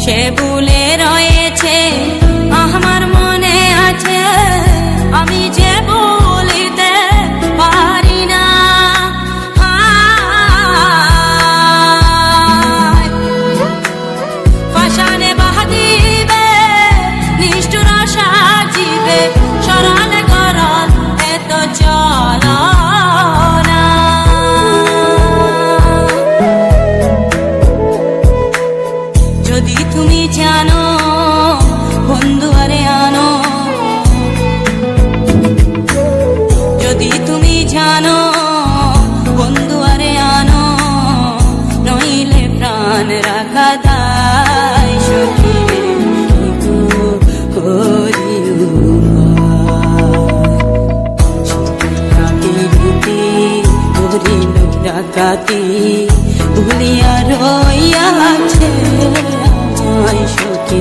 সে ভুলে রয়েছে আমার মনে আছে, আমি যে বলিতে পারি না। ফাঁসানে বাঁধিবে নিষ্ঠুর সাজিবে, সরল করল এত চলা। যদি তুমি জানো বন্ধু আরে আনো, যদি তুমি জানো বন্ধু আরে আনো, নইলে প্রাণ রাখা দায় সখী ডাকাতি ভুলিয়া রইয়াছে সখী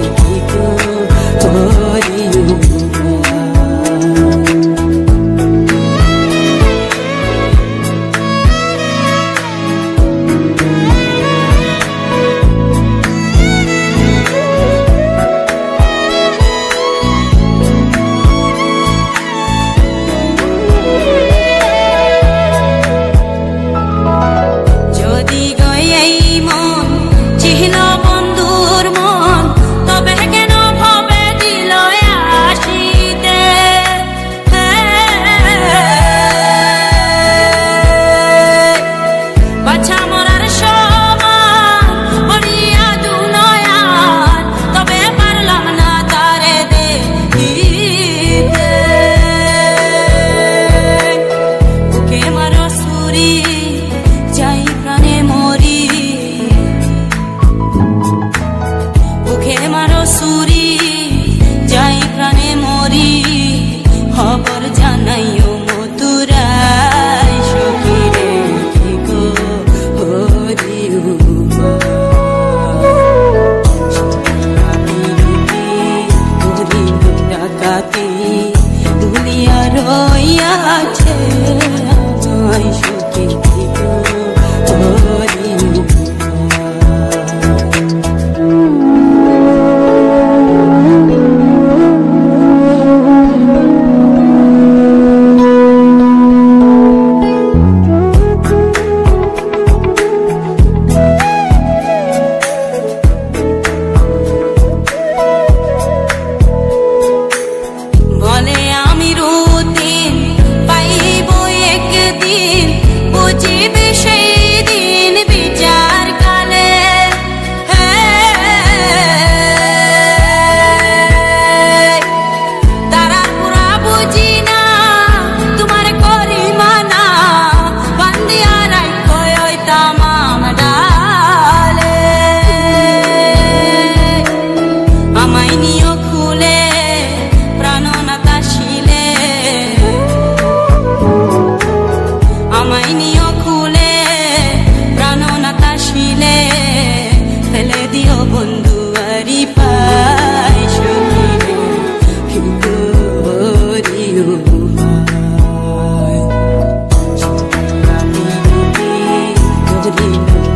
যদি গই মন চিহ্ন বন্ধুর মন, তবে কেন ভাবে দিল আসিতে। বাছা মরার সমান বলিয়া দুনয়ান, তবে পারলাম না তারে দেখিতে। বুকে মারো সুরি যাই প্রাণে মরি, বুকে মারো সুরি যাই প্রাণে মরি, খবর জানাইও মথুরায় সখী রে কি গো হরিও। ডাকাতি ভুলিয়া রইয়াছে সখী গো হরিও। বলে আমি রুদিন পাইব একদিন, বুঝিবে সেই দিন বিচার কালে। তারা পুরা বুঝি না তোমার করি মানা, বান্দিয়া রাখো ওই তামাম ডালে। আমায় নিও খুলে প্রাণনাতা শিলে, আমায় নিও খুলে প্রাণনাতা শিলে, ফেলে দিও বন্ধু আরি পাই সখী রে কি করিও।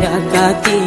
ডাকাতি